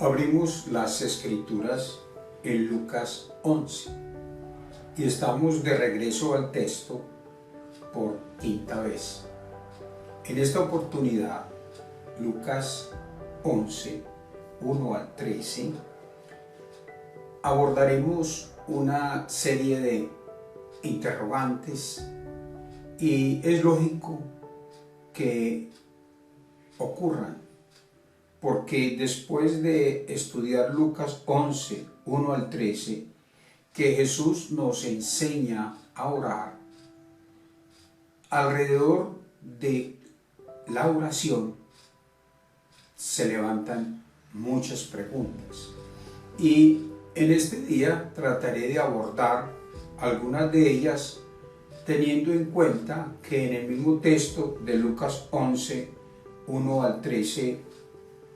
Abrimos las Escrituras en Lucas 11 y estamos de regreso al texto por quinta vez. En esta oportunidad, Lucas 11, 1 al 13, abordaremos una serie de interrogantes y es lógico que ocurran, porque después de estudiar Lucas 11, 1 al 13, que Jesús nos enseña a orar, alrededor de la oración se levantan muchas preguntas. Y en este día trataré de abordar algunas de ellas teniendo en cuenta que en el mismo texto de Lucas 11, 1 al 13,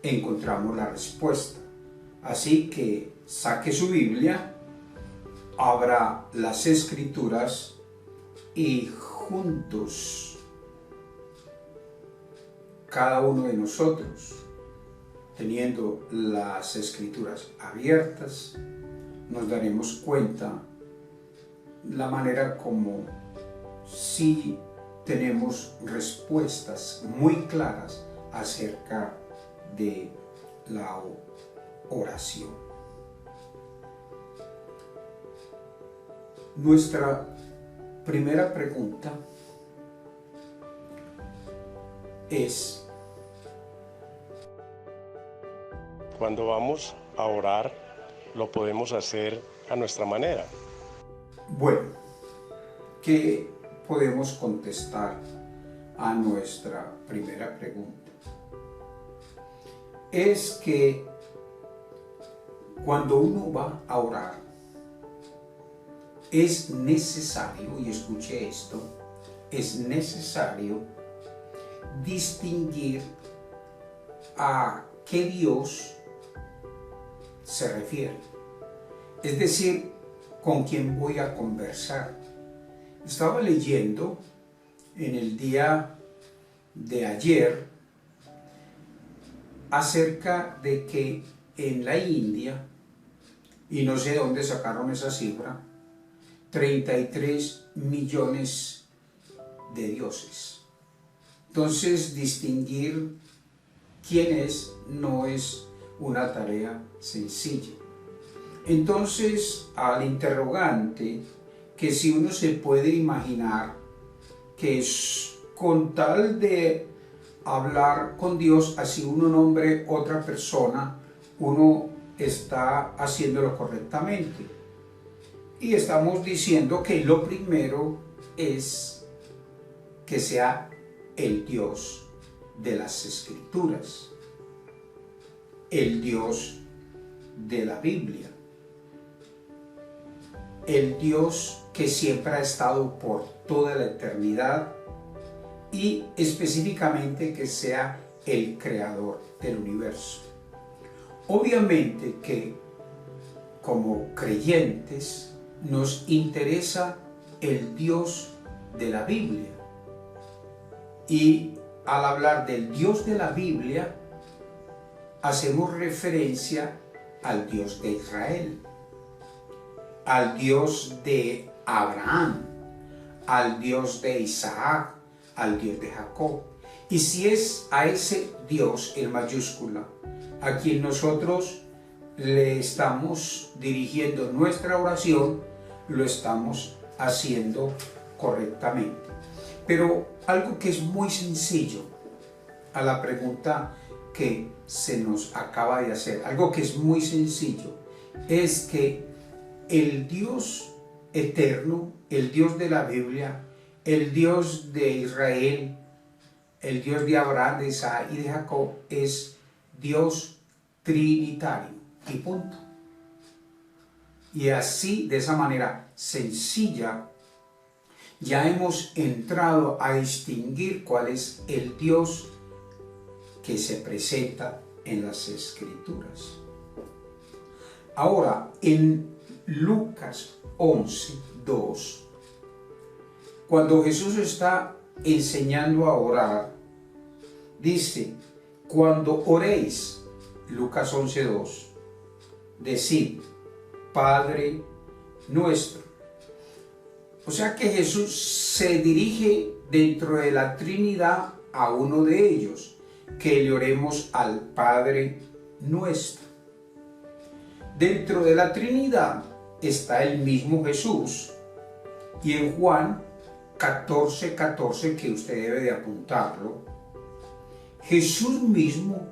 encontramos la respuesta. Así que saque su Biblia, abra las Escrituras y juntos, cada uno de nosotros, teniendo las Escrituras abiertas, nos daremos cuenta la manera como sí tenemos respuestas muy claras acerca de la oración. Nuestra primera pregunta es: cuando vamos a orar, lo podemos hacer a nuestra manera. Bueno, ¿qué podemos contestar a nuestra primera pregunta? Es que cuando uno va a orar, es necesario, y escuche esto, es necesario distinguir a qué Dios se refiere. Es decir, con quién voy a conversar. Estaba leyendo en el día de ayer acerca de que en la India, y no sé de dónde sacaron esa cifra, 33 millones de dioses. Entonces, distinguir quién es no es una tarea sencilla. Entonces, al interrogante, que si uno se puede imaginar que es con tal de hablar con Dios, así uno nombre otra persona, uno está haciéndolo correctamente. Y estamos diciendo que lo primero es que sea el Dios de las Escrituras, el Dios de la Biblia, el Dios que siempre ha estado por toda la eternidad y específicamente que sea el creador del universo. Obviamente que como creyentes nos interesa el Dios de la Biblia, y al hablar del Dios de la Biblia hacemos referencia al Dios de Israel, al Dios de Abraham, al Dios de Isaac, al Dios de Jacob. Y si es a ese Dios en mayúscula a quien nosotros le estamos dirigiendo nuestra oración, lo estamos haciendo correctamente. Pero algo que es muy sencillo a la pregunta que se nos acaba de hacer, algo que es muy sencillo, es que el Dios eterno, el Dios de la Biblia, el Dios de Israel, el Dios de Abraham, de Isaac y de Jacob, es Dios trinitario, y punto. Y así, de esa manera sencilla, ya hemos entrado a distinguir cuál es el Dios que se presenta en las Escrituras. Ahora, en Lucas 11, 2, cuando Jesús está enseñando a orar, dice: cuando oréis, Lucas 11:2, decid, Padre nuestro. O sea que Jesús se dirige dentro de la Trinidad a uno de ellos, que le oremos al Padre nuestro. Dentro de la Trinidad está el mismo Jesús, y en Juan 14:14, que usted debe de apuntarlo, Jesús mismo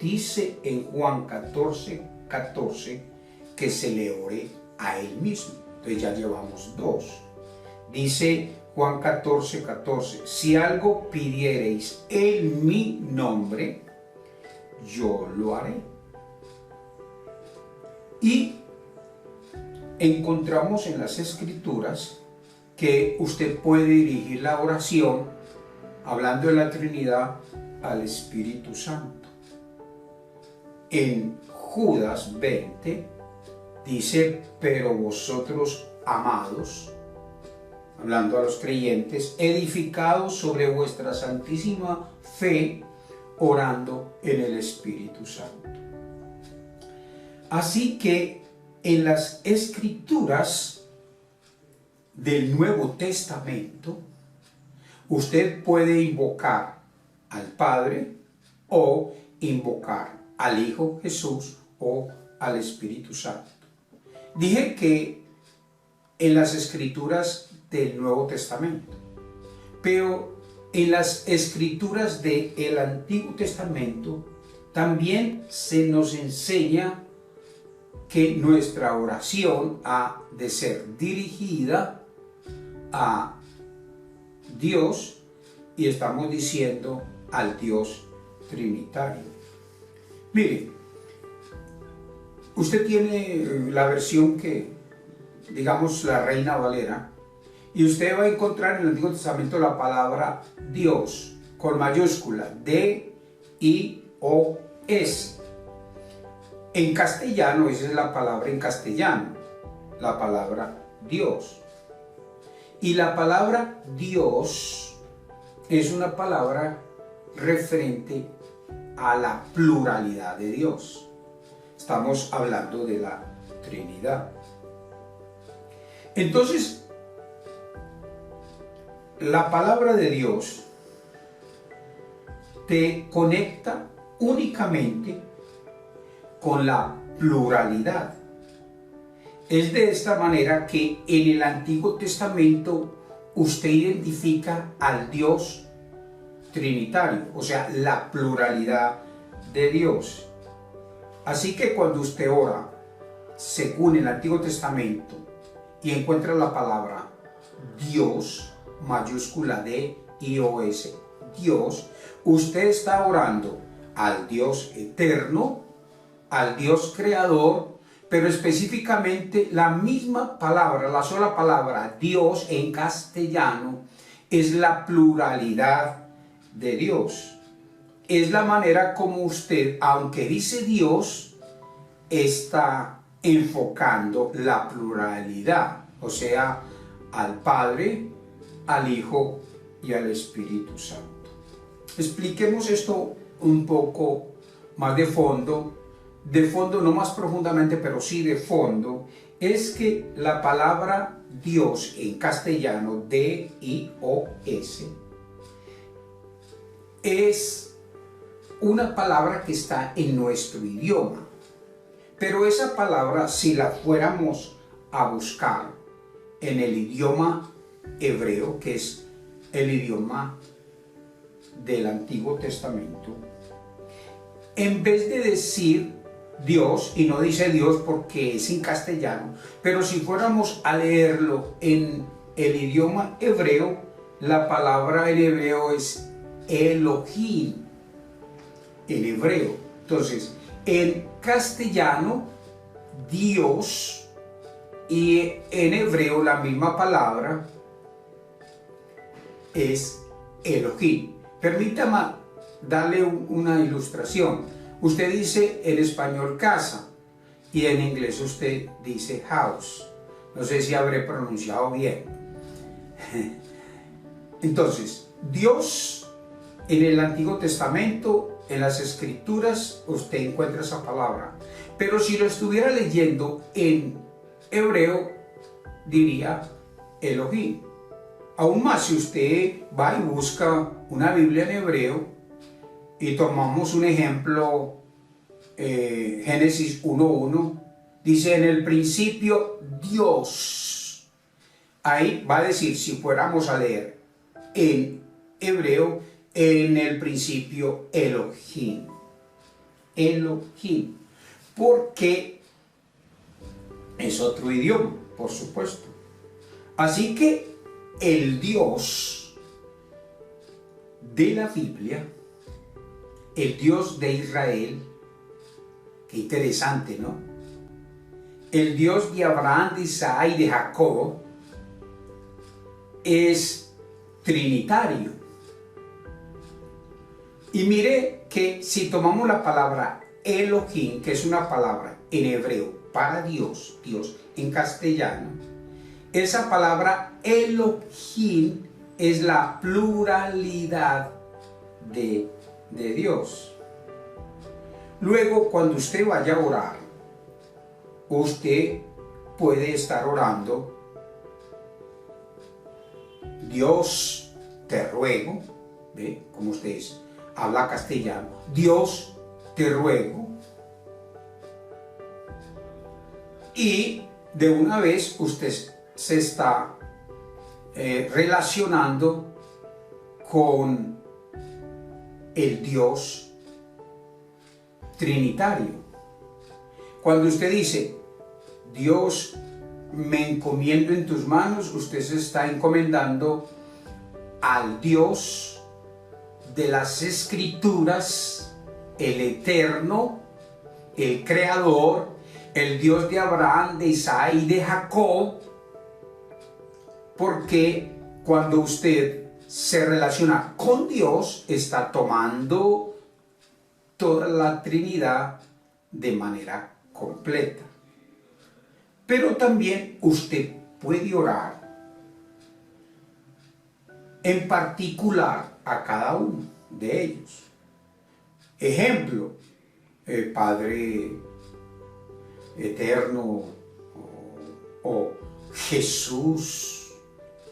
dice en Juan 14:14 que se le ore a él mismo. Entonces ya llevamos dos. Dice Juan 14:14, si algo pidiereis en mi nombre, yo lo haré. Y encontramos en las Escrituras que usted puede dirigir la oración, hablando de la Trinidad, al Espíritu Santo. En Judas 20 dice, pero vosotros, amados, hablando a los creyentes, edificados sobre vuestra santísima fe, orando en el Espíritu Santo. Así que en las Escrituras del Nuevo Testamento, usted puede invocar al Padre o invocar al Hijo Jesús o al Espíritu Santo. Dije que en las Escrituras del Nuevo Testamento, pero en las Escrituras del Antiguo Testamento también se nos enseña que nuestra oración ha de ser dirigida a Dios, y estamos diciendo al Dios Trinitario. Mire, usted tiene la versión que, digamos, la Reina Valera, y usted va a encontrar en el Antiguo Testamento la palabra Dios con mayúscula, D-I-O-S. En castellano, esa es la palabra en castellano, la palabra Dios. Y la palabra Dios es una palabra referente a la pluralidad de Dios. Estamos hablando de la Trinidad. Entonces, la palabra de Dios te conecta únicamente con la pluralidad. Es de esta manera que en el Antiguo Testamento usted identifica al Dios Trinitario, o sea, la pluralidad de Dios. Así que cuando usted ora según el Antiguo Testamento y encuentra la palabra Dios, mayúscula D-I-O-S, Dios, usted está orando al Dios eterno, al Dios creador, pero específicamente la misma palabra, la sola palabra Dios en castellano es la pluralidad de Dios. Es la manera como usted, aunque dice Dios, está enfocando la pluralidad, o sea, al Padre, al Hijo y al Espíritu Santo. Expliquemos esto un poco más de fondo no más profundamente, pero sí de fondo. Es que la palabra Dios en castellano, D-I-O-S, es una palabra que está en nuestro idioma, pero esa palabra, si la fuéramos a buscar en el idioma hebreo, que es el idioma del Antiguo Testamento, en vez de decir Dios, y no dice Dios porque es en castellano, pero si fuéramos a leerlo en el idioma hebreo, la palabra en hebreo es Elohim, en hebreo. Entonces, en castellano, Dios, y en hebreo la misma palabra es Elohim. Permítame darle una ilustración. Usted dice en español casa y en inglés usted dice house. No sé si habré pronunciado bien. Entonces, Dios en el Antiguo Testamento en las escrituras usted encuentra esa palabra. Pero si lo estuviera leyendo en hebreo, diría Elohim. Aún más, si usted va y busca una Biblia en hebreo y tomamos un ejemplo, Génesis 1:1, dice: en el principio Dios. Ahí va a decir, si fuéramos a leer en hebreo, en el principio Elohim. Elohim. Porque es otro idioma, por supuesto. Así que el Dios de la Biblia, el Dios de Israel, qué interesante, ¿no? El Dios de Abraham, de Isaac y de Jacob es trinitario. Y mire que si tomamos la palabra Elohim, que es una palabra en hebreo para Dios, Dios en castellano, esa palabra Elohim es la pluralidad de Dios. Luego, cuando usted vaya a orar, usted puede estar orando: Dios, te ruego, ¿ve? Como ustedes habla castellano, Dios, te ruego. Y de una vez usted se está relacionando con el Dios trinitario. Cuando usted dice: Dios, me encomiendo en tus manos, usted se está encomendando al Dios de las Escrituras, el eterno, el creador, el Dios de Abraham, de Isaac y de Jacob, porque cuando usted se relaciona con Dios, está tomando toda la Trinidad de manera completa. Pero también usted puede orar en particular a cada uno de ellos. Ejemplo, Padre eterno, o Jesús,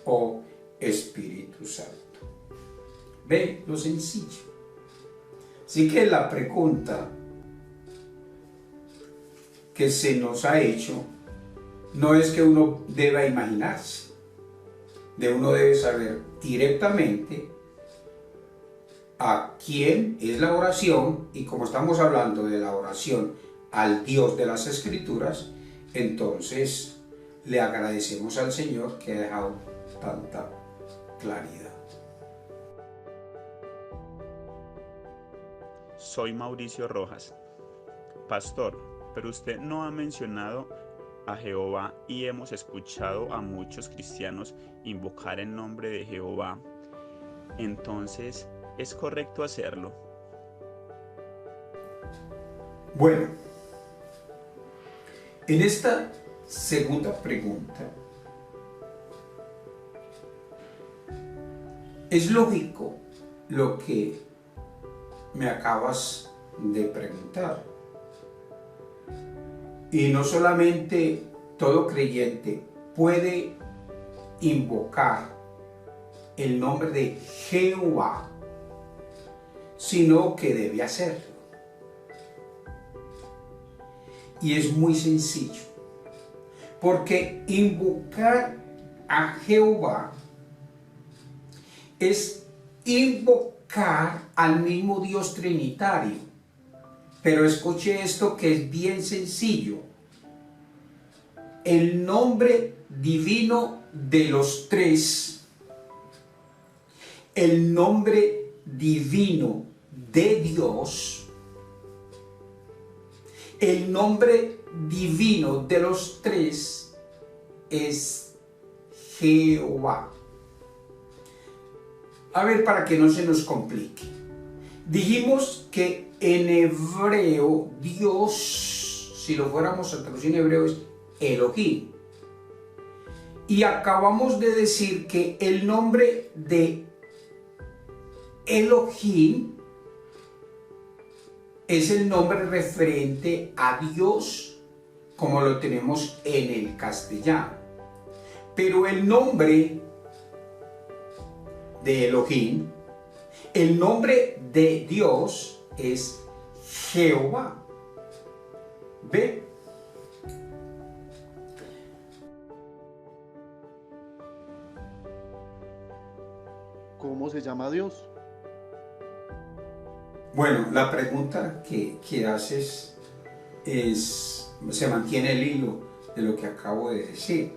o Espíritu Santo. ¿Ve lo sencillo? Así que la pregunta que se nos ha hecho no es que uno deba imaginarse, uno debe saber directamente a quién es la oración, y como estamos hablando de la oración al Dios de las Escrituras, entonces le agradecemos al Señor que ha dejado tanta claridad. Soy Mauricio Rojas. Pastor, pero usted no ha mencionado a Jehová y hemos escuchado a muchos cristianos invocar el nombre de Jehová. Entonces, ¿es correcto hacerlo? Bueno, en esta segunda pregunta, es lógico lo que me acabas de preguntar. Y no solamente todo creyente puede invocar el nombre de Jehová, sino que debe hacerlo. Y es muy sencillo, porque invocar a Jehová es invocar al mismo Dios trinitario. Pero escuche esto, que es bien sencillo. El nombre divino de los tres, el nombre divino de Dios, el nombre divino de los tres es Jehová. A ver, para que no se nos complique. Dijimos que en hebreo Dios, si lo fuéramos a traducir en hebreo, es Elohim. Y acabamos de decir que el nombre de Elohim es el nombre referente a Dios, como lo tenemos en el castellano. Pero el nombre de Elohim, el nombre de Dios es Jehová. ¿Ve? ¿Cómo se llama Dios? Bueno, la pregunta que haces se mantiene el hilo de lo que acabo de decir.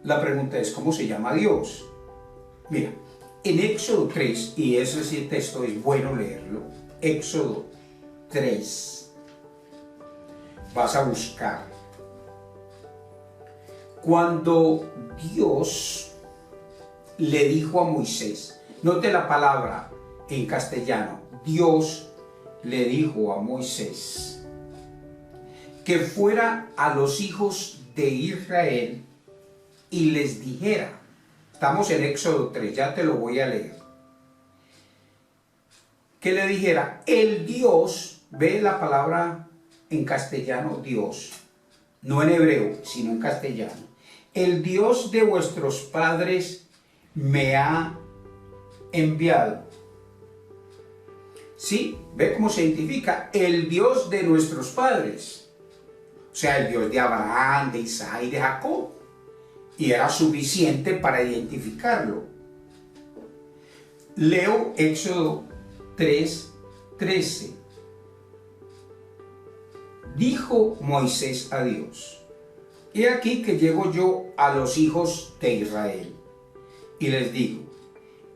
La pregunta es, ¿cómo se llama Dios? Mira, en Éxodo 3, y ese texto es bueno leerlo, Éxodo 3, vas a buscar. Cuando Dios le dijo a Moisés, note la palabra en castellano, Dios le dijo a Moisés que fuera a los hijos de Israel y les dijera, estamos en Éxodo 3, ya te lo voy a leer, que le dijera, el Dios, ve la palabra en castellano Dios, no en hebreo, sino en castellano, el Dios de vuestros padres me ha enviado. ¿Sí? ¿Ve cómo se identifica? El Dios de nuestros padres. O sea, el Dios de Abraham, de Isaac y de Jacob. Y era suficiente para identificarlo. Leo Éxodo 3:13. Dijo Moisés a Dios, he aquí que llego yo a los hijos de Israel, y les digo,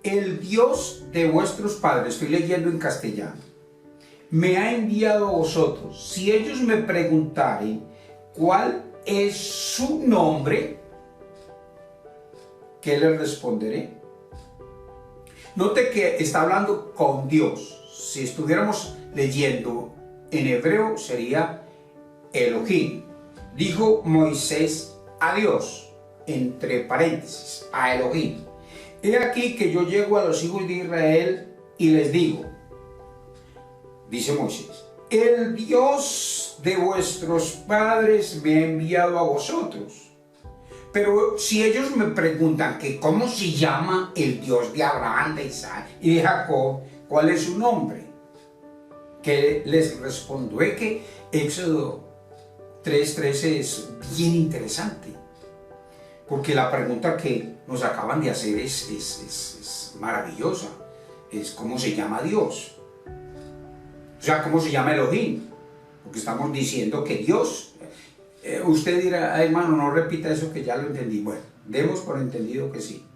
el Dios de vuestros padres, estoy leyendo en castellano, me ha enviado a vosotros. Si ellos me preguntaren cuál es su nombre, ¿qué les responderé? Note que está hablando con Dios. Si estuviéramos leyendo en hebreo sería Elohim. Dijo Moisés a Dios, entre paréntesis, a Elohim. He aquí que yo llego a los hijos de Israel y les digo, dice Moisés, el Dios de vuestros padres me ha enviado a vosotros. Pero si ellos me preguntan que cómo se llama el Dios de Abraham, de Isaac y de Jacob, ¿cuál es su nombre? ¿Qué les respondo? Es que Éxodo 3:13 es bien interesante. Porque la pregunta que nos acaban de hacer es maravillosa. Es ¿cómo se llama Dios? O sea, ¿cómo se llama Elohim? Porque estamos diciendo que Dios... usted dirá, hermano, no repita eso que ya lo entendí. Bueno, demos por entendido que sí.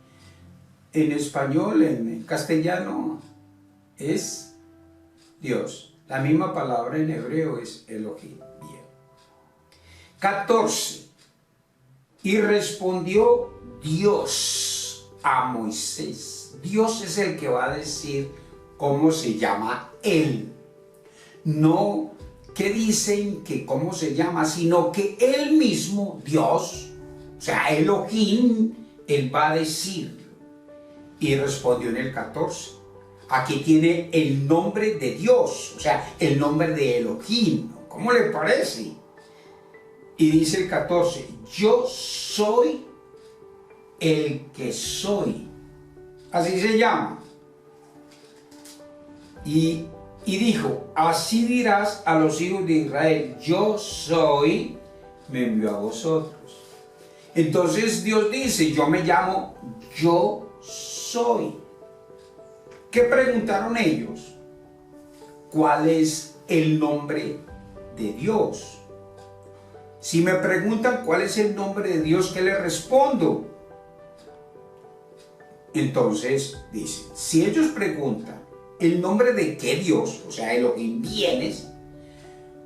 En español, en castellano, es Dios. La misma palabra en hebreo es Elohim. Bien. 14. Y respondió Dios a Moisés. Dios es el que va a decir cómo se llama él. No que dicen que cómo se llama, sino que él mismo, Dios, o sea, Elohim, él va a decirlo. Y respondió en el 14. Aquí tiene el nombre de Dios, o sea, el nombre de Elohim. ¿Cómo le parece? Y dice el 14, yo soy el que soy. Así se llama. Y dijo, así dirás a los hijos de Israel, yo soy, me envió a vosotros. Entonces Dios dice, yo me llamo, yo soy. ¿Qué preguntaron ellos? ¿Cuál es el nombre de Dios? Si me preguntan cuál es el nombre de Dios, ¿qué les respondo? Entonces dice, si ellos preguntan el nombre de qué Dios, o sea, Elohim vienes,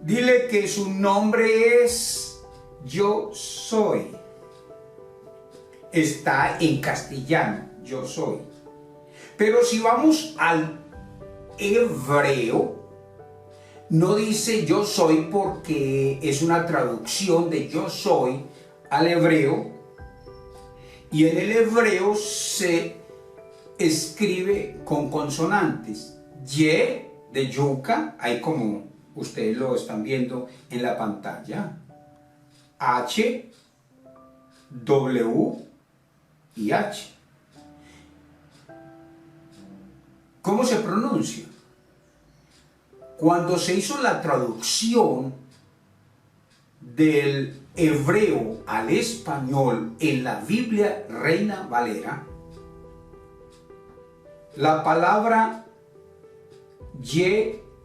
dile que su nombre es yo soy. Está en castellano, yo soy. Pero si vamos al hebreo, no dice yo soy porque es una traducción de yo soy al hebreo, y en el hebreo se escribe con consonantes, ye de yuca, ahí como ustedes lo están viendo en la pantalla, H, W y H. ¿Cómo se pronuncia? Cuando se hizo la traducción del hebreo al español en la Biblia Reina Valera, la palabra YHWH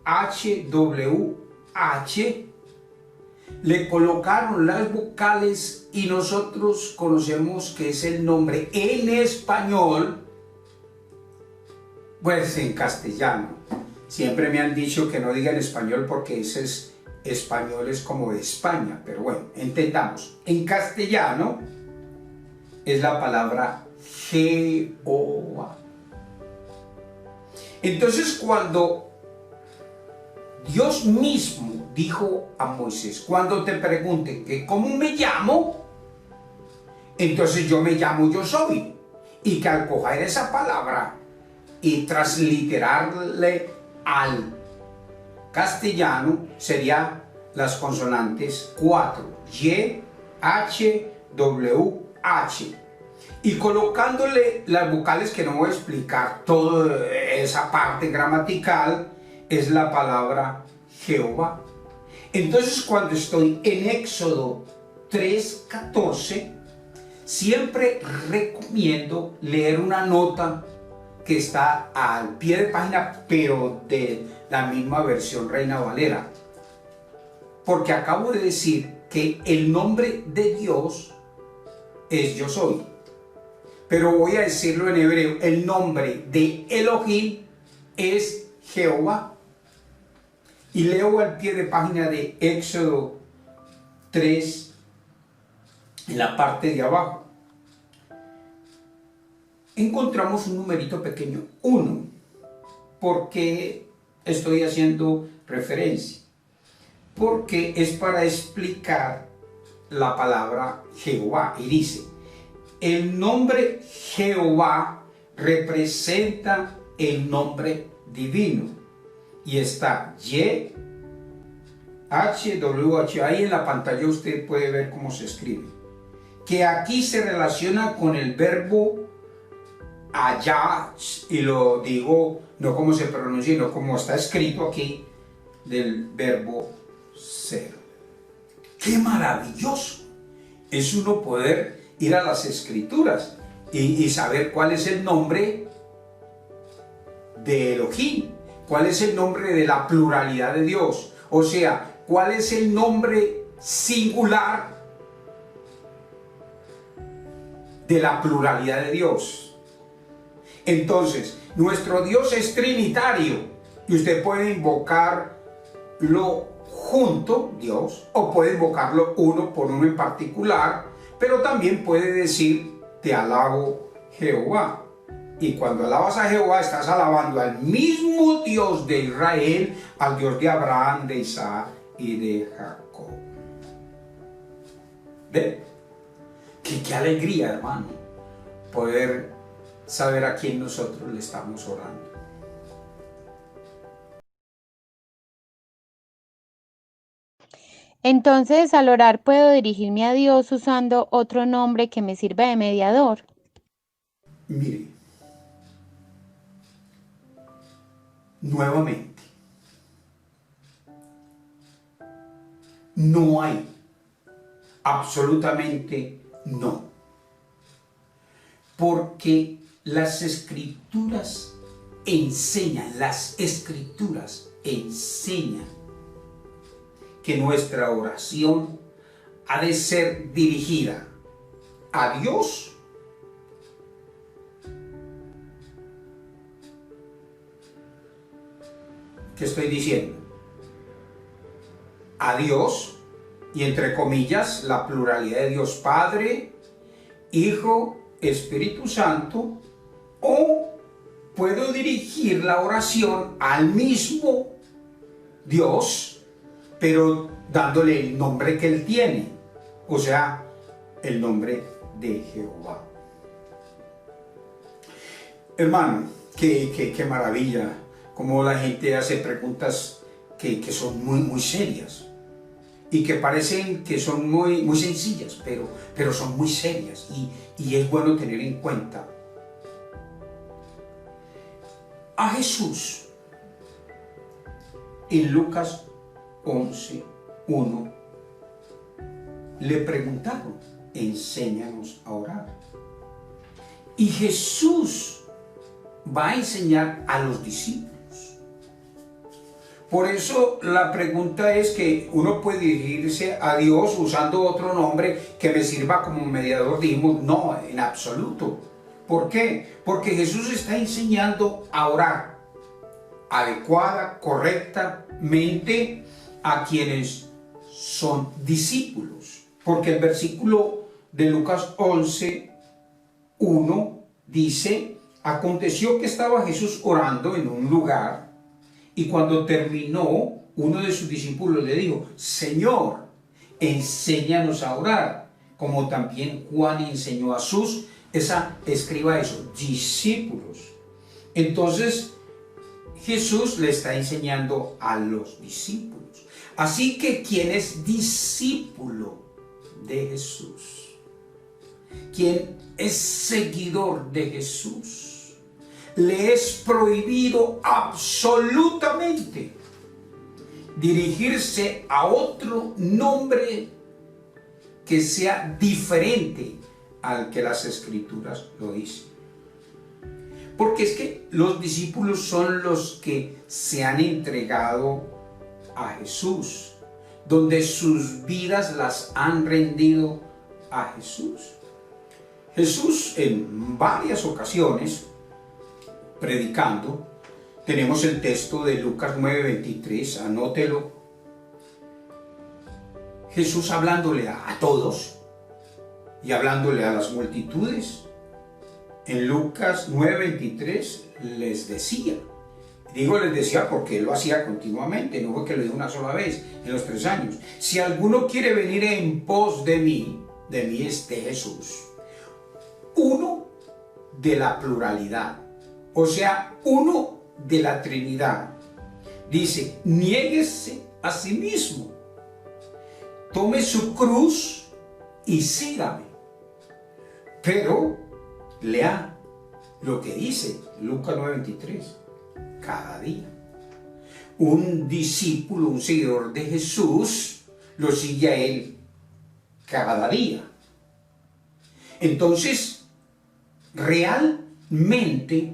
le colocaron las vocales y nosotros conocemos que es el nombre en español, pues en castellano. Siempre me han dicho que no diga en español porque ese es español, es como de España, pero bueno, entendamos. En castellano es la palabra Jehová. Entonces, cuando Dios mismo dijo a Moisés, cuando te pregunten que cómo me llamo, entonces yo me llamo Yo Soy. Y que al coger esa palabra y transliterarle al castellano sería las consonantes 4, Y, H, W, H. Y colocándole las vocales, que no voy a explicar toda esa parte gramatical, es la palabra Jehová. Entonces, cuando estoy en Éxodo 3:14, siempre recomiendo leer una nota que está al pie de página, pero de la misma versión Reina Valera. Porque acabo de decir que el nombre de Dios es Yo Soy. Pero voy a decirlo en hebreo, el nombre de Elohim es Jehová. Y leo al pie de página de Éxodo 3, en la parte de abajo. Encontramos un numerito pequeño, 1. ¿Por qué estoy haciendo referencia? Porque es para explicar la palabra Jehová. Y dice, el nombre Jehová representa el nombre divino. Y está Y, H, W, H. Ahí en la pantalla usted puede ver cómo se escribe. Que aquí se relaciona con el verbo allá, y lo digo no como se pronuncia, sino como está escrito aquí, del verbo ser. ¡Qué maravilloso! Es uno poder ir a las escrituras y saber cuál es el nombre de Elohim, cuál es el nombre de la pluralidad de Dios, o sea, cuál es el nombre singular de la pluralidad de Dios. Entonces, nuestro Dios es trinitario y usted puede invocarlo junto, Dios, o puede invocarlo uno por uno en particular, pero también puede decir, te alabo Jehová. Y cuando alabas a Jehová, estás alabando al mismo Dios de Israel, al Dios de Abraham, de Isaac y de Jacob. ¿Ve? Qué alegría, hermano, poder saber a quién nosotros le estamos orando. Entonces, al orar puedo dirigirme a Dios usando otro nombre que me sirva de mediador. Mire, nuevamente, no hay, absolutamente no, porque las escrituras enseñan que nuestra oración ha de ser dirigida a Dios ¿qué estoy diciendo? A Dios, y entre comillas, la pluralidad de Dios Padre, Hijo, Espíritu Santo, o puedo dirigir la oración al mismo Dios, pero dándole el nombre que Él tiene, o sea, el nombre de Jehová. Hermano, qué maravilla como la gente hace preguntas que son muy serias y que parecen que son muy sencillas, pero son muy serias y es bueno tener en cuenta. A Jesús, en Lucas 11:1, le preguntaron, enséñanos a orar. Y Jesús va a enseñar a los discípulos. Por eso la pregunta es que uno puede dirigirse a Dios usando otro nombre que me sirva como mediador. Dijimos, no, en absoluto. ¿Por qué? Porque Jesús está enseñando a orar adecuada, correctamente a quienes son discípulos. Porque el versículo de Lucas 11:1 dice, aconteció que estaba Jesús orando en un lugar y cuando terminó, uno de sus discípulos le dijo, Señor, enséñanos a orar, como también Juan enseñó a sus, escriba eso, discípulos. Entonces, Jesús le está enseñando a los discípulos. Así que quien es discípulo de Jesús, quien es seguidor de Jesús, le es prohibido absolutamente dirigirse a otro nombre que sea diferente al que las Escrituras lo dicen. Porque es que los discípulos son los que se han entregado a Jesús, donde sus vidas las han rendido a Jesús. Jesús en varias ocasiones, predicando, tenemos el texto de Lucas 9:23, anótelo. Jesús hablándole a todos y hablándole a las multitudes. En Lucas 9:23 les decía, les decía porque él lo hacía continuamente, no fue que lo dijo una sola vez en los 3 años. Si alguno quiere venir en pos de mí es de Jesús. Uno de la pluralidad, o sea, uno de la Trinidad. Dice, niéguese a sí mismo, tome su cruz y sígame. Pero lea lo que dice Lucas 9:23, cada día. Un discípulo, un seguidor de Jesús, lo sigue a él cada día. Entonces, realmente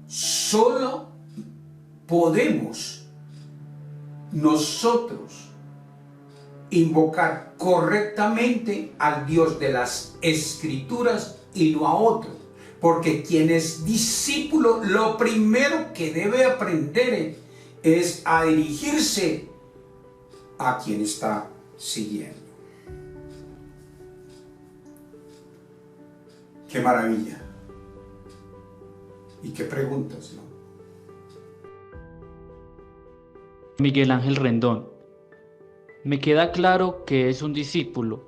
solo podemos nosotros invocar correctamente al Dios de las Escrituras y no a otro. Porque quien es discípulo, lo primero que debe aprender es a dirigirse a quien está siguiendo. ¡Qué maravilla! ¿Y qué preguntas, no? Miguel Ángel Rendón. Me queda claro que es un discípulo,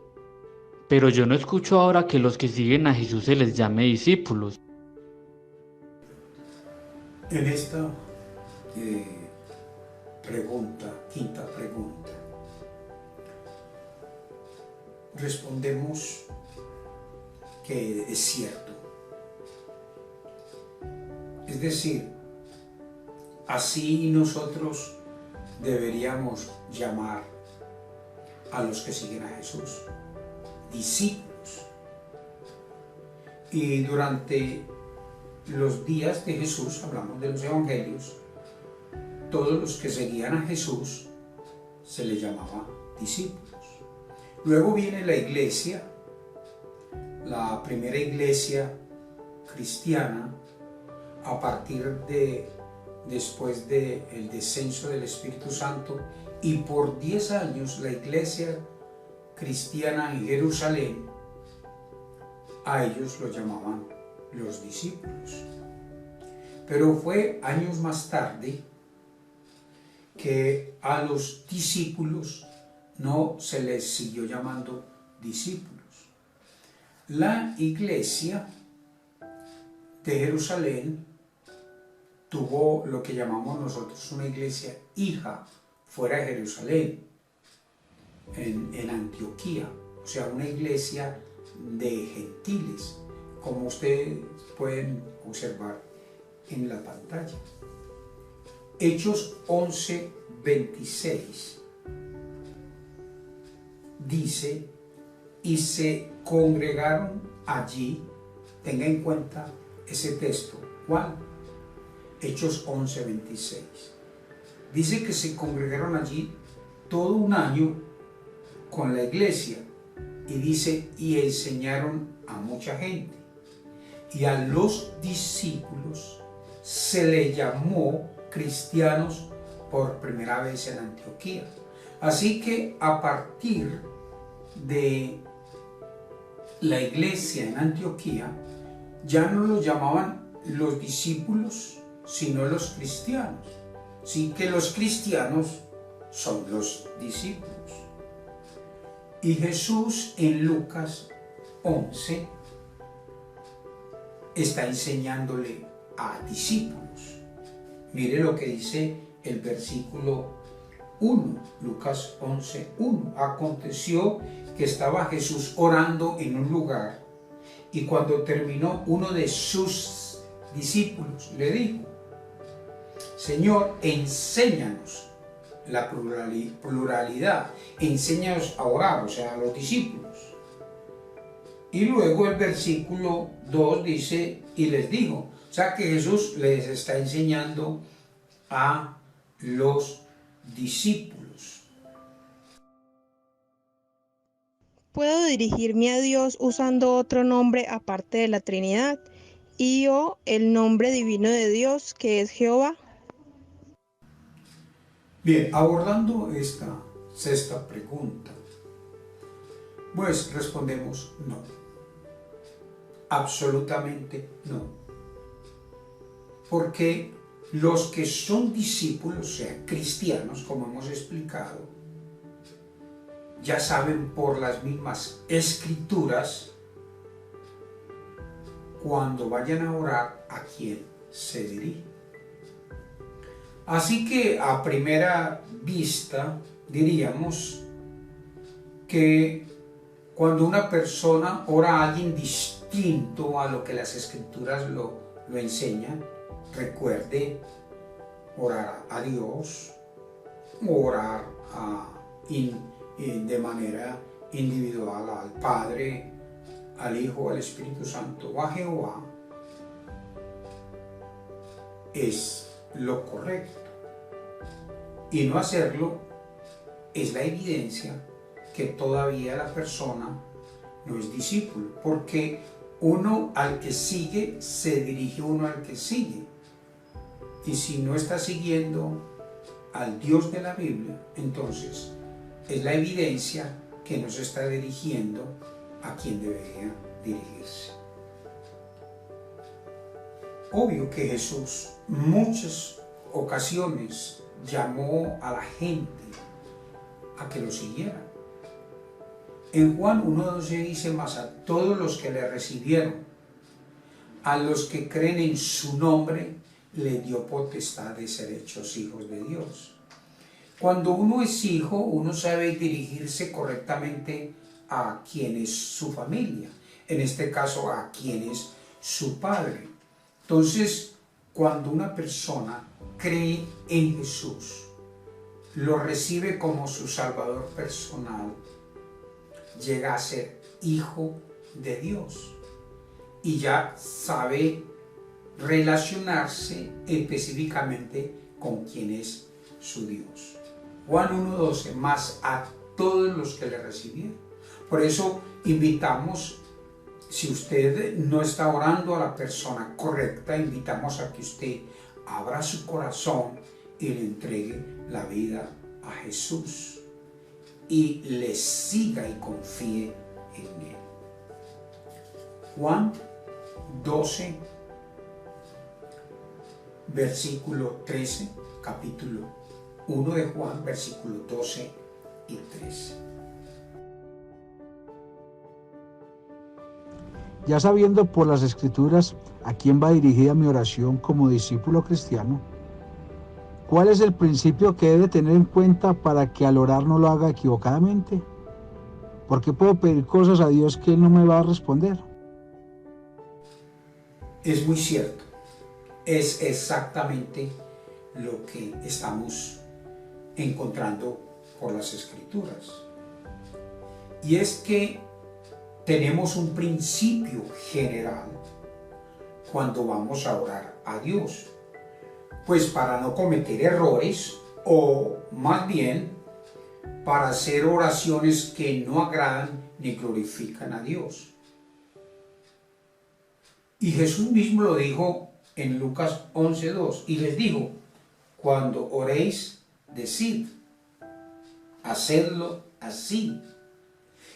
pero yo no escucho ahora que los que siguen a Jesús se les llame discípulos. En esta quinta pregunta, respondemos que es cierto. Es decir, así nosotros deberíamos llamar a los que siguen a Jesús, discípulos. Y durante los días de Jesús, hablamos de los evangelios, todos los que seguían a Jesús se les llamaba discípulos. Luego viene la iglesia, la primera iglesia cristiana, a partir de después del descenso del Espíritu Santo, y por 10 años la iglesia cristiana en Jerusalén, a ellos los llamaban los discípulos. Pero fue años más tarde que a los discípulos no se les siguió llamando discípulos. La iglesia de Jerusalén tuvo lo que llamamos nosotros una iglesia hija fuera de Jerusalén, en Antioquía, o sea, una iglesia de gentiles, como ustedes pueden observar en la pantalla. Hechos 11:26 dice, y se congregaron allí, tenga en cuenta ese texto, ¿cuál? Hechos 11:26. Dice que se congregaron allí todo un año con la iglesia, y dice, y enseñaron a mucha gente. Y a los discípulos se le llamó cristianos por primera vez en Antioquía. Así que a partir de la iglesia en Antioquía, ya no los llamaban los discípulos, sino los cristianos. Así que los cristianos son los discípulos. Y Jesús en Lucas 11 está enseñándole a discípulos. Mire lo que dice el versículo 1, Lucas 11:1. Aconteció que estaba Jesús orando en un lugar, y cuando terminó, uno de sus discípulos le dijo, Señor, enséñanos la pluralidad, enséñanos a orar, o sea, a los discípulos. Y luego el versículo 2 dice, y les dijo, o sea que Jesús les está enseñando a los discípulos. ¿Puedo dirigirme a Dios usando otro nombre aparte de la Trinidad y o el nombre divino de Dios, que es Jehová? Bien, abordando esta sexta pregunta, pues respondemos no. Absolutamente no. Porque los que son discípulos, o sea, cristianos, como hemos explicado, ya saben por las mismas escrituras cuando vayan a orar a quién se dirigen. Así que a primera vista diríamos que cuando una persona ora a alguien distinto a lo que las escrituras lo enseñan, recuerde orar a Dios, orar de manera individual al Padre, al Hijo, al Espíritu Santo o a Jehová, es lo correcto. Y no hacerlo es la evidencia que todavía la persona no es discípulo, porque uno al que sigue se dirige uno al que sigue. Y si no está siguiendo al Dios de la Biblia, entonces es la evidencia que no se está dirigiendo a quien debería dirigirse. Obvio que Jesús muchas ocasiones llamó a la gente a que lo siguieran. En Juan 1:12 dice, mas a todos los que le recibieron, a los que creen en su nombre, le dio potestad de ser hechos hijos de Dios. Cuando uno es hijo, uno sabe dirigirse correctamente a quien es su familia, en este caso a quien es su padre. Entonces, cuando una persona cree en Jesús, lo recibe como su Salvador personal, llega a ser hijo de Dios y ya sabe relacionarse específicamente con quien es su Dios. Juan 1:12, más a todos los que le recibieron. Por eso invitamos, si usted no está orando a la persona correcta, invitamos a que usted abra su corazón y le entregue la vida a Jesús y le siga y confíe en Él. Juan 12, versículo 13, capítulo 1 de Juan, versículo 12 y 13. Ya sabiendo por las Escrituras a quién va dirigida mi oración como discípulo cristiano, ¿cuál es el principio que debe tener en cuenta para que al orar no lo haga equivocadamente? ¿Por qué puedo pedir cosas a Dios que Él no me va a responder? Es muy cierto. Es exactamente lo que estamos encontrando por las Escrituras. Y es que tenemos un principio general cuando vamos a orar a Dios, pues para no cometer errores, o más bien para hacer oraciones que no agradan ni glorifican a Dios. Y Jesús mismo lo dijo en Lucas 11:2, y les dijo: cuando oréis, decid, hacedlo así.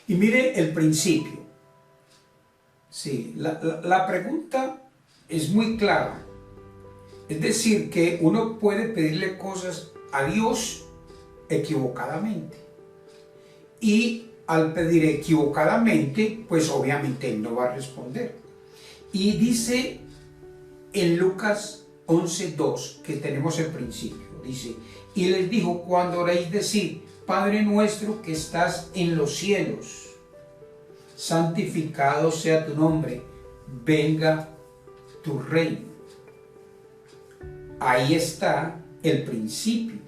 Y mire el principio. Sí, la pregunta es muy clara. Es decir, que uno puede pedirle cosas a Dios equivocadamente. Y al pedir equivocadamente, pues obviamente Él no va a responder. Y dice en Lucas 11:2 que tenemos el principio. Dice: y les dijo, cuando oréis, decid, Padre nuestro que estás en los cielos, santificado sea tu nombre, venga tu reino. Ahí está el principio,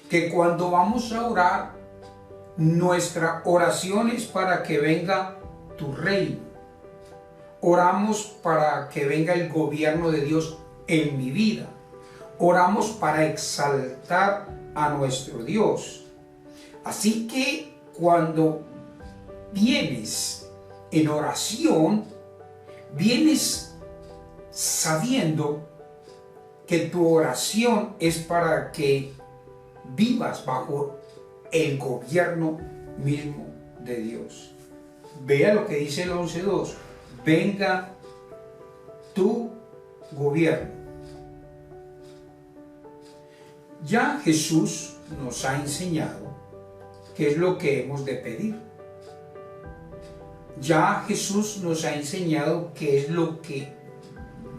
que cuando vamos a orar, nuestra oración es para que venga tu reino. Oramos para que venga el gobierno de Dios en mi vida. Oramos para exaltar a nuestro Dios. Así que cuando vienes en oración, vienes sabiendo que tu oración es para que vivas bajo el gobierno mismo de Dios. Vea lo que dice el 11:2. Venga tu gobierno. Ya Jesús nos ha enseñado qué es lo que hemos de pedir. Ya Jesús nos ha enseñado qué es lo que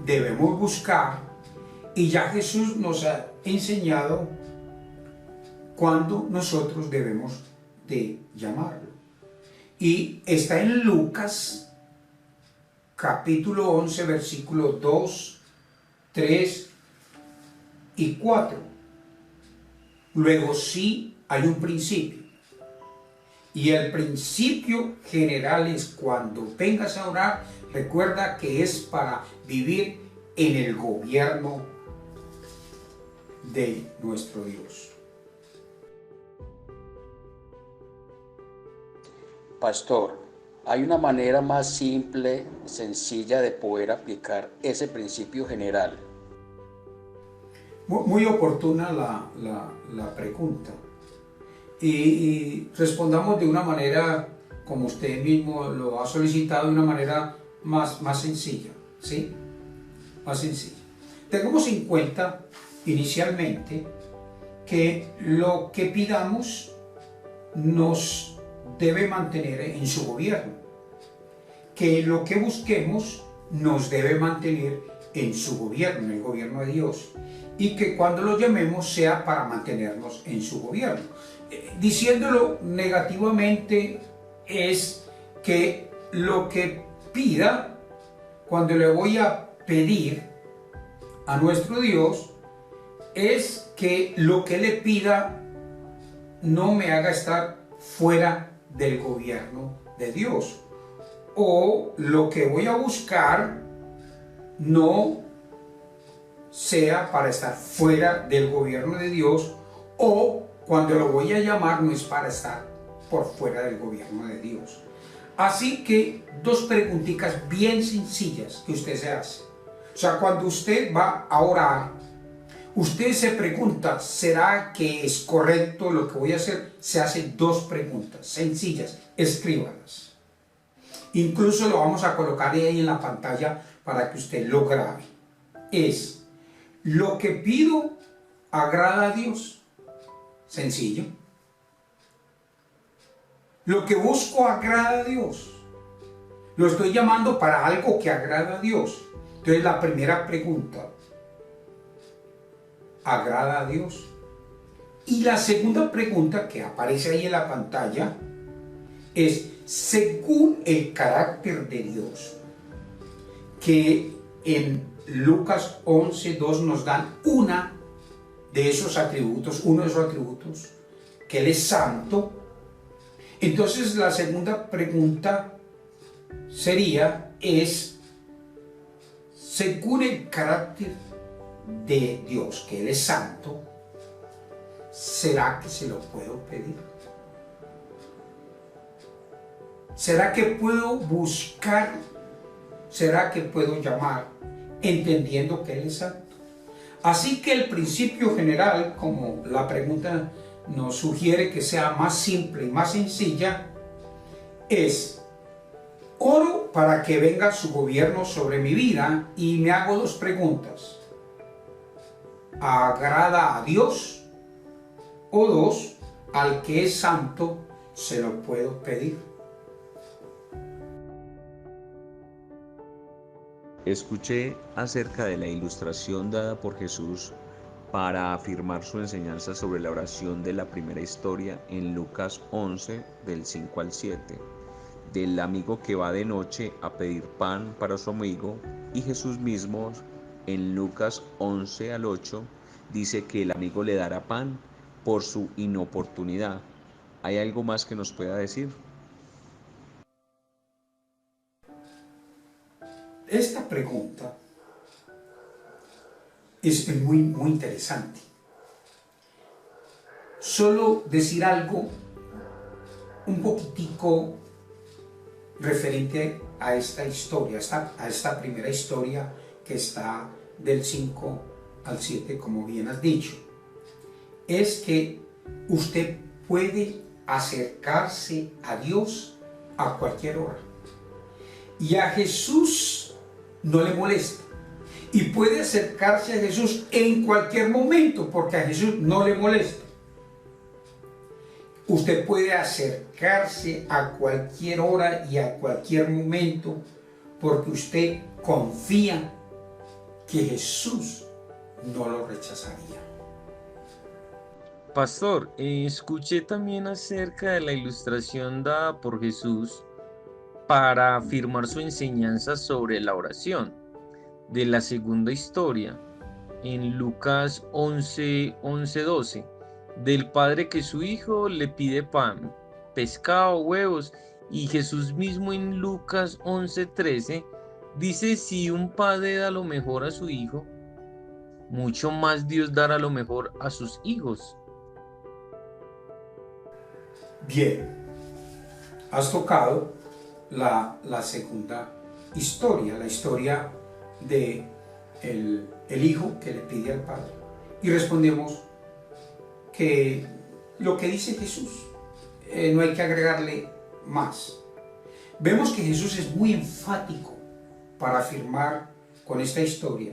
debemos buscar, y ya Jesús nos ha enseñado cuándo nosotros debemos de llamarlo. Y está en Lucas capítulo 11, versículos 2, 3 y 4. Luego sí hay un principio. Y el principio general es: cuando vengas a orar, recuerda que es para vivir en el gobierno de nuestro Dios. Pastor, ¿hay una manera más simple, sencilla de poder aplicar ese principio general? Muy oportuna la pregunta. Y respondamos de una manera, como usted mismo lo ha solicitado, de una manera más sencilla, ¿sí? Más sencilla. Tengamos en cuenta inicialmente que lo que pidamos nos debe mantener en su gobierno, que lo que busquemos nos debe mantener en su gobierno, en el gobierno de Dios, y que cuando lo llamemos sea para mantenernos en su gobierno. Diciéndolo negativamente, es que lo que pida, cuando le voy a pedir a nuestro Dios, es que lo que le pida no me haga estar fuera del gobierno de Dios, o lo que voy a buscar no sea para estar fuera del gobierno de Dios, o cuando lo voy a llamar no es para estar por fuera del gobierno de Dios. Así que dos preguntitas bien sencillas que usted se hace. O sea, cuando usted va a orar, usted se pregunta: ¿será que es correcto lo que voy a hacer? Se hace dos preguntas sencillas, escríbalas. Incluso lo vamos a colocar ahí en la pantalla para que usted lo grabe. Es: ¿lo que pido agrada a Dios? Sencillo. ¿Lo que busco agrada a Dios? Lo estoy llamando para algo que agrada a Dios. Entonces la primera pregunta, ¿agrada a Dios? Y la segunda pregunta que aparece ahí en la pantalla es, según el carácter de Dios, que en Lucas 11:2 nos dan uno de esos atributos, que Él es santo. Entonces la segunda pregunta sería, según el carácter de Dios, que Él es santo, ¿será que se lo puedo pedir? ¿Será que puedo buscar? ¿Será que puedo llamar entendiendo que Él es santo? Así que el principio general, como la pregunta nos sugiere que sea más simple y más sencilla, es: oro para que venga su gobierno sobre mi vida y me hago dos preguntas. ¿Agrada a Dios? O dos, al que es santo, ¿se lo puedo pedir? Escuché acerca de la ilustración dada por Jesús para afirmar su enseñanza sobre la oración de la primera historia en Lucas 11, del 5 al 7, del amigo que va de noche a pedir pan para su amigo, y Jesús mismo en Lucas 11 al 8 dice que el amigo le dará pan por su inoportunidad. ¿Hay algo más que nos pueda decir? Esta pregunta es muy interesante. Solo decir algo un poquitico referente a esta historia, a esta primera historia que está del 5 al 7, como bien has dicho. Es que usted puede acercarse a Dios a cualquier hora. Y a Jesús no le molesta. Y puede acercarse a Jesús en cualquier momento, porque a Jesús no le molesta. Usted puede acercarse a cualquier hora y a cualquier momento, porque usted confía que Jesús no lo rechazaría. Pastor, escuché también acerca de la ilustración dada por Jesús para afirmar su enseñanza sobre la oración de la segunda historia en Lucas 11:12, del padre que su hijo le pide pan, pescado, huevos, y Jesús mismo en Lucas 11:13 dice: si un padre da lo mejor a su hijo, mucho más Dios dará lo mejor a sus hijos. Bien, has tocado la segunda historia, la historia de el hijo que le pide al padre. Y respondemos que lo que dice Jesús, no hay que agregarle más. Vemos que Jesús es muy enfático para afirmar con esta historia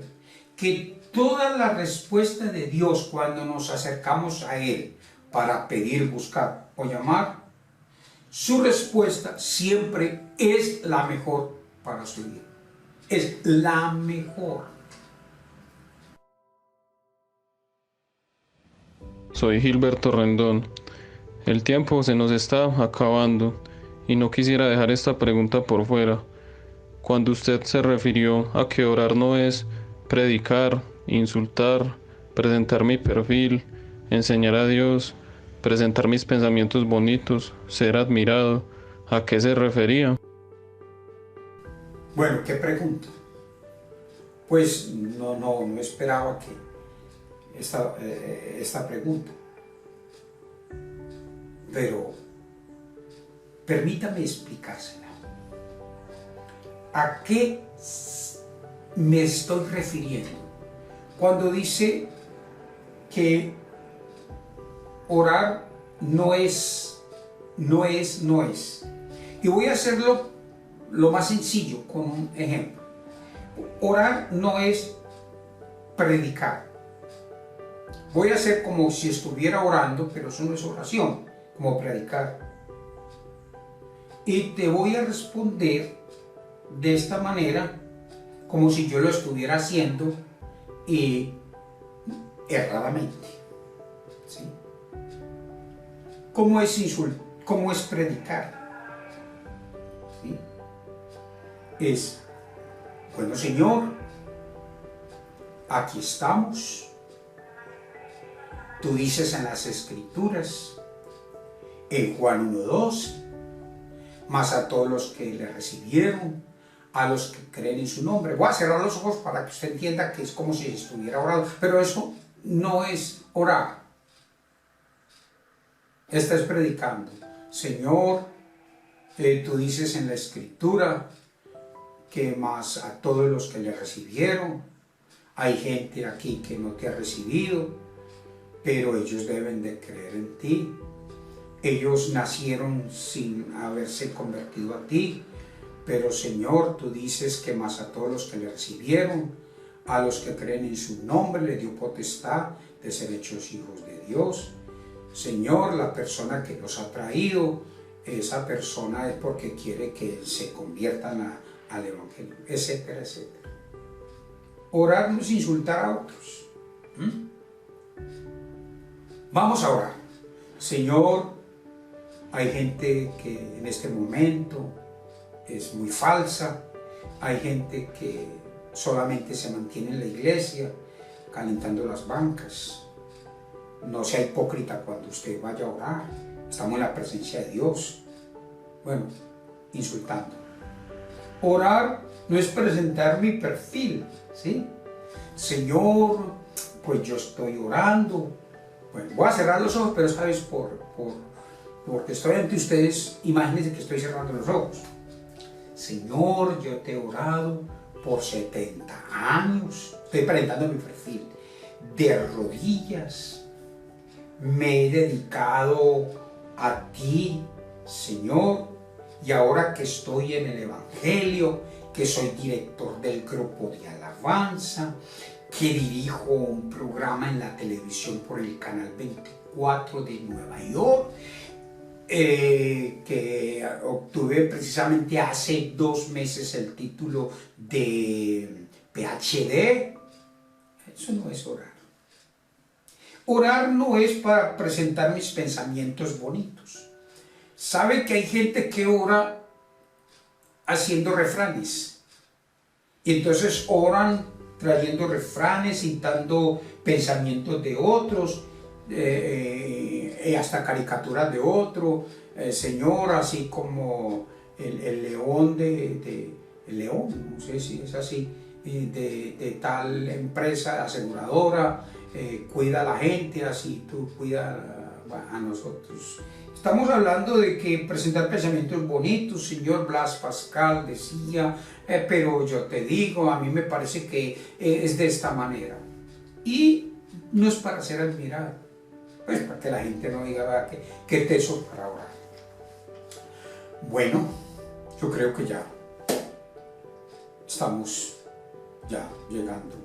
que toda la respuesta de Dios cuando nos acercamos a Él para pedir, buscar o llamar, su respuesta siempre es la mejor para su vida. Es la mejor. Soy Gilberto Rendón. El tiempo se nos está acabando y no quisiera dejar esta pregunta por fuera. Cuando usted se refirió a que orar no es predicar, insultar, presentar mi perfil, enseñar a Dios, presentar mis pensamientos bonitos, ser admirado, ¿a qué se refería? Bueno, ¿qué pregunta? Pues no esperaba que esta pregunta. Pero permítame explicársela. ¿A qué me estoy refiriendo cuando dice que orar no es? Y voy a hacerlo lo más sencillo con un ejemplo. Orar no es predicar. Voy a hacer como si estuviera orando, pero eso no es oración, como predicar. Y te voy a responder de esta manera, como si yo lo estuviera haciendo erradamente. ¿Sí? ¿Cómo es insultar? ¿Cómo es predicar? ¿Sí? Es, bueno, Señor, aquí estamos. Tú dices en las Escrituras, en Juan 1:12, mas a todos los que le recibieron, a los que creen en su nombre. Voy a cerrar los ojos para que usted entienda que es como si estuviera orando, pero eso no es orar. Esta es predicando. Señor, tú dices en la Escritura que más a todos los que le recibieron, hay gente aquí que no te ha recibido, pero ellos deben de creer en ti. Ellos nacieron sin haberse convertido a ti, pero Señor, tú dices que más a todos los que le recibieron, a los que creen en su nombre, le dio potestad de ser hechos hijos de Dios. Señor, la persona que nos ha traído, esa persona es porque quiere que se conviertan al Evangelio, etcétera, etcétera. Orar no es insultar a otros. Vamos a orar. Señor, hay gente que en este momento es muy falsa, hay gente que solamente se mantiene en la iglesia calentando las bancas. No sea hipócrita cuando usted vaya a orar. Estamos en la presencia de Dios. Bueno, insultando. Orar no es presentar mi perfil, ¿sí? Señor, pues yo estoy orando. Bueno, voy a cerrar los ojos, pero esta vez porque estoy ante ustedes, imagínense que estoy cerrando los ojos. Señor, yo te he orado por 70 años. Estoy presentando mi perfil. De rodillas. Me he dedicado a ti, Señor, y ahora que estoy en el Evangelio, que soy director del grupo de alabanza, que dirijo un programa en la televisión por el canal 24 de Nueva York, que obtuve precisamente hace 2 meses el título de PhD. Eso no es orar. Orar no es para presentar mis pensamientos bonitos. ¿Sabe que hay gente que ora haciendo refranes? Y entonces oran trayendo refranes, citando pensamientos de otros, hasta caricaturas de otro. Señor, así como el león el león, no sé si es así, de tal empresa aseguradora, cuida a la gente, así tú cuidas a nosotros. Estamos hablando de que presentar pensamientos bonitos. Señor Blas Pascal decía, pero yo te digo, a mí me parece que es de esta manera. Y no es para ser admirado, pues para que la gente no diga que teso para orar. Bueno, yo creo que ya estamos llegando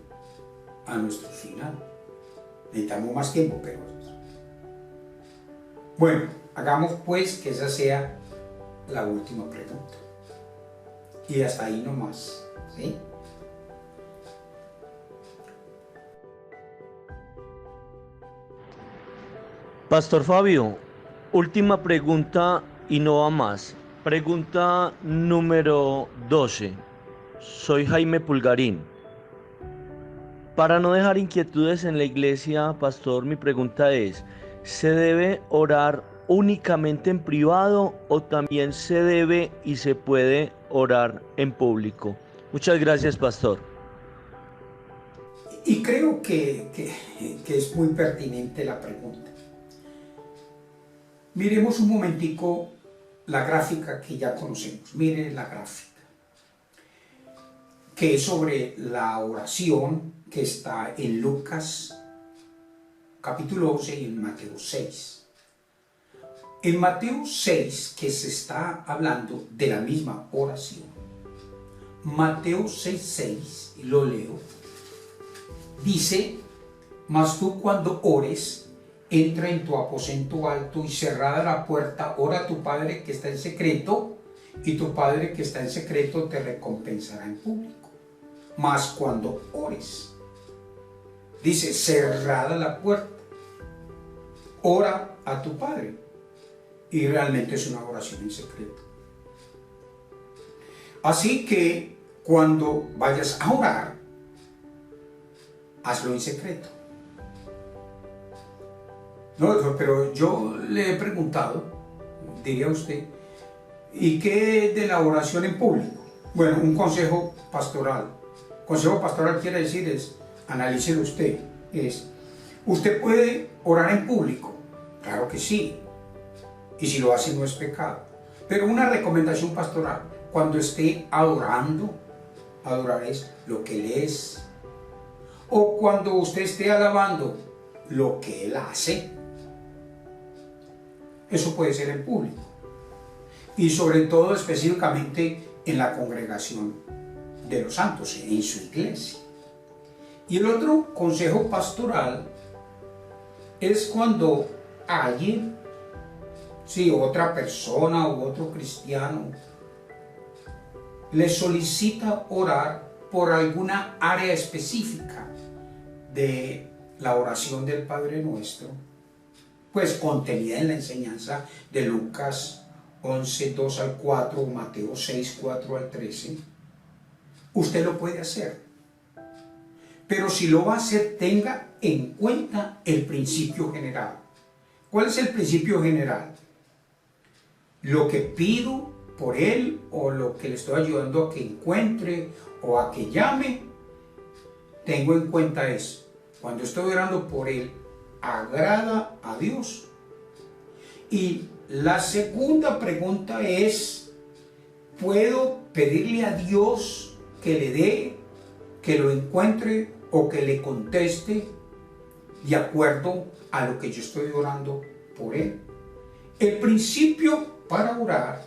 a nuestro final. Necesitamos más tiempo, pero bueno, hagamos pues que esa sea la última pregunta. Y hasta ahí nomás, ¿sí? Pastor Fabio, última pregunta y no va más. Pregunta número 12. Soy Jaime Pulgarín. Para no dejar inquietudes en la iglesia, pastor, mi pregunta es, ¿se debe orar únicamente en privado o también se debe y se puede orar en público? Muchas gracias, pastor. Y creo que es muy pertinente la pregunta. Miremos un momentico la gráfica que ya conocemos. Mire la gráfica, que es sobre la oración que está en Lucas capítulo 11 y en Mateo 6. En Mateo 6, que se está hablando de la misma oración, Mateo 6:6, y lo leo, dice, mas tú cuando ores, entra en tu aposento alto y cerrada la puerta, ora a tu Padre que está en secreto, y tu Padre que está en secreto te recompensará en público. Mas cuando ores, dice, cerrada la puerta, ora a tu Padre. Y realmente es una oración en secreto. Así que cuando vayas a orar, hazlo en secreto. No, pero yo le he preguntado, diría usted, ¿y qué de la oración en público? Bueno, un consejo pastoral. Consejo pastoral quiere decir es, analícelo usted, ¿usted puede orar en público? Claro que sí. Y si lo hace no es pecado. Pero una recomendación pastoral, cuando esté adorando, adorar es lo que Él es. O cuando usted esté alabando, lo que Él hace. Eso puede ser en público. Y sobre todo específicamente en la congregación de los santos, en su iglesia. Y el otro consejo pastoral es cuando alguien, otra persona u otro cristiano, le solicita orar por alguna área específica de la oración del Padre Nuestro, pues contenida en la enseñanza de Lucas 11, 2 al 4, o Mateo 6, 4 al 13, usted lo puede hacer. Pero si lo va a hacer, tenga en cuenta el principio general. ¿Cuál es el principio general? Lo que pido por él o lo que le estoy ayudando a que encuentre o a que llame, tengo en cuenta eso. Cuando estoy orando por él, agrada a Dios. Y la segunda pregunta es, ¿puedo pedirle a Dios que le dé, que lo encuentre o que le conteste de acuerdo a lo que yo estoy orando por él? El principio para orar,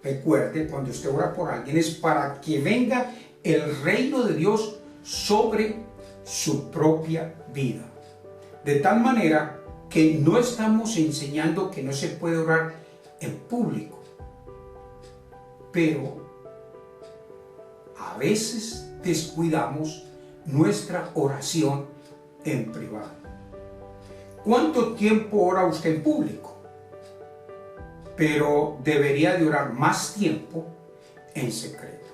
recuerde, cuando usted ora por alguien, es para que venga el reino de Dios sobre su propia vida. De tal manera que no estamos enseñando que no se puede orar en público, pero a veces descuidamos nuestra oración en privado. ¿Cuánto tiempo ora usted en público? Pero debería de orar más tiempo en secreto.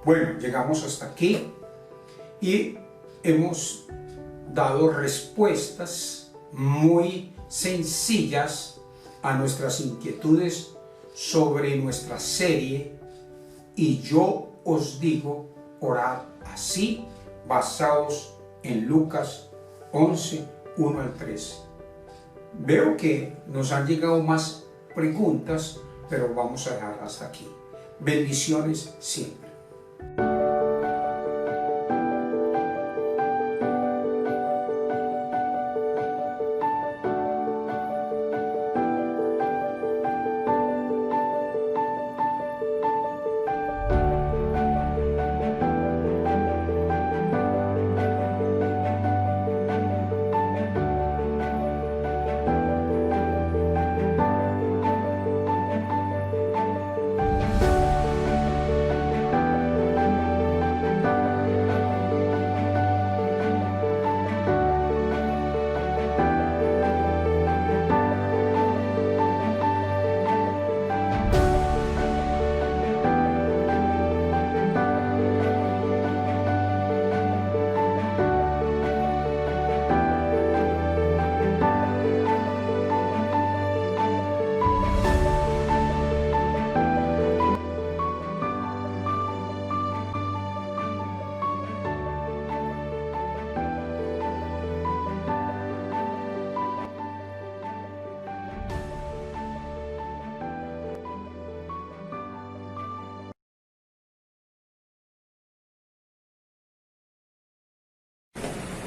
Bueno, llegamos hasta aquí y hemos dado respuestas muy sencillas a nuestras inquietudes sobre nuestra serie Y yo os digo, orad así, basados en Lucas 11, 1 al 13. Veo que nos han llegado más preguntas, pero vamos a dejar hasta aquí. Bendiciones siempre.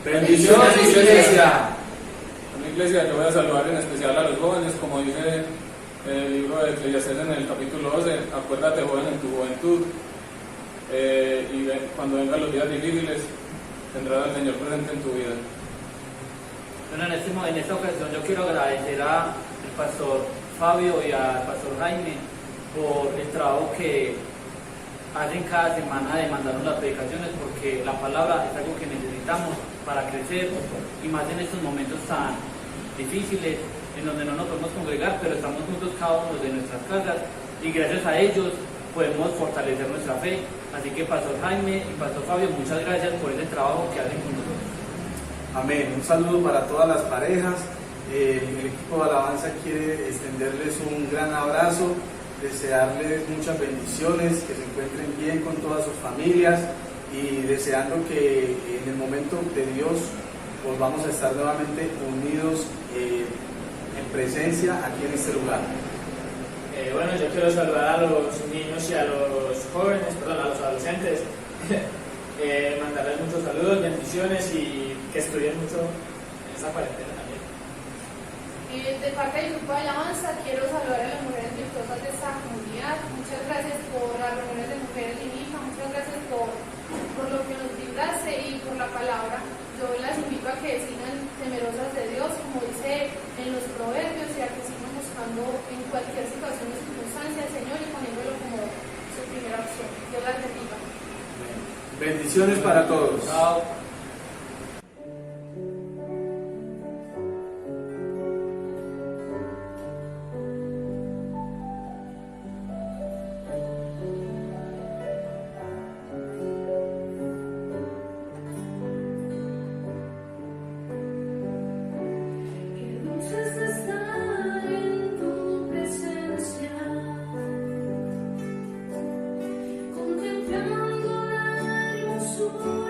Bendiciones, iglesia. En la iglesia yo voy a saludar en especial a los jóvenes, como dice el libro de Eclesiastés en el capítulo 12, acuérdate joven en tu juventud, cuando vengan los días difíciles tendrás al Señor presente en tu vida. Bueno, en esta ocasión yo quiero agradecer al pastor Fabio y al pastor Jaime por el trabajo que hacen cada semana de mandarnos las predicaciones, porque la palabra es algo que necesitamos para crecer, y más en estos momentos tan difíciles en donde no nos podemos congregar, pero estamos juntos cada uno de nuestras casas, y gracias a ellos podemos fortalecer nuestra fe. Así que Pastor Jaime y Pastor Fabio, muchas gracias por ese trabajo que hacen con nosotros. Amén. Un saludo para todas las parejas. El equipo de alabanza quiere extenderles un gran abrazo, desearles muchas bendiciones, que se encuentren bien con todas sus familias y deseando que en el momento de Dios volvamos a estar nuevamente unidos en presencia aquí en este lugar. Bueno, yo quiero saludar a los niños y a los jóvenes, perdón, a los adolescentes, mandarles muchos saludos, bendiciones y que estudien mucho en esta cuarentena también. De parte del grupo de alabanza quiero saludar a las mujeres virtuosas de esta comunidad. Muchas gracias por las reuniones de mujeres de mi hija, muchas gracias por lo que nos brindaste y por la palabra. Yo las invito a que sigan temerosas de Dios, como dice en los proverbios, y a que sigan buscando en cualquier situación o circunstancia al Señor y poniéndolo como su primera opción. Dios las bendiga. Bendiciones para todos. Chao. Contemplando la hermosura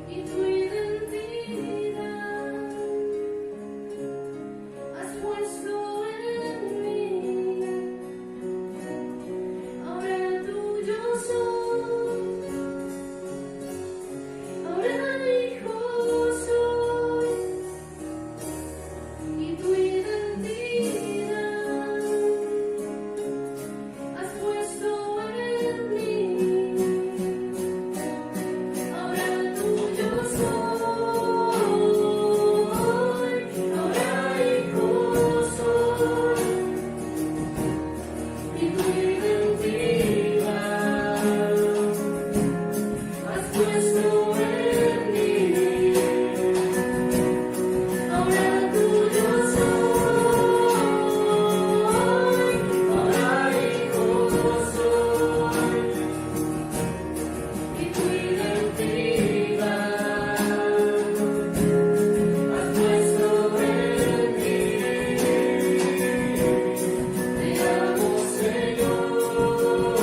y tu identidad has puesto en mí. Ahora tuyo soy, ahora hijo soy, y tu identidad has puesto en mí. Ahora tuyo soy, ahora hijo soy, y tu identidad has puesto en mí. Ahora tuyo soy, ahora hijo soy, y tu identidad has puesto en mí. Te amo, Señor,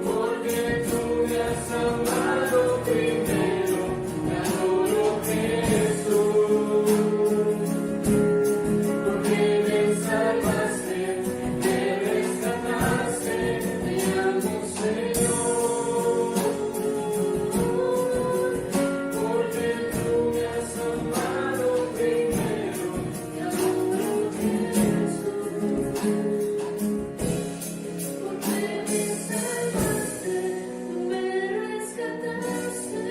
porque tú me has amado primero. Te adoro, Jesús, porque me salvaste, me rescataste. Te amo, Señor, porque tú me has amado primero. Te adoro, Jesús, porque me salvaste, me rescataste.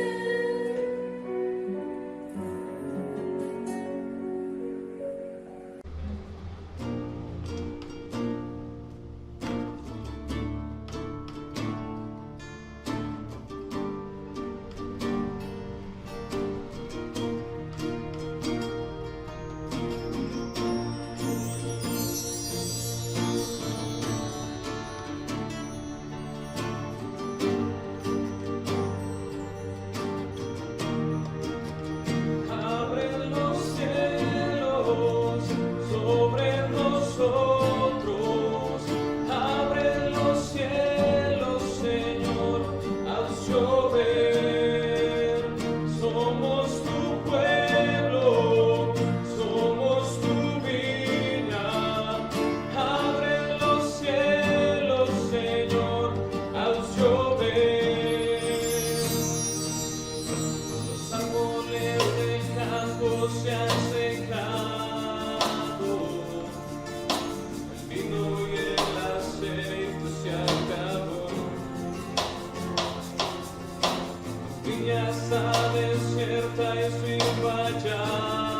Abre los cielos sobre nosotros, abre los cielos, Señor, haz llover. Somos tu pueblo, somos tu viña. Abre los cielos, Señor, haz llover. Los árboles del campo se han secado, el vino y el aceite se acabó. Tu viña está desierta y sin vallar.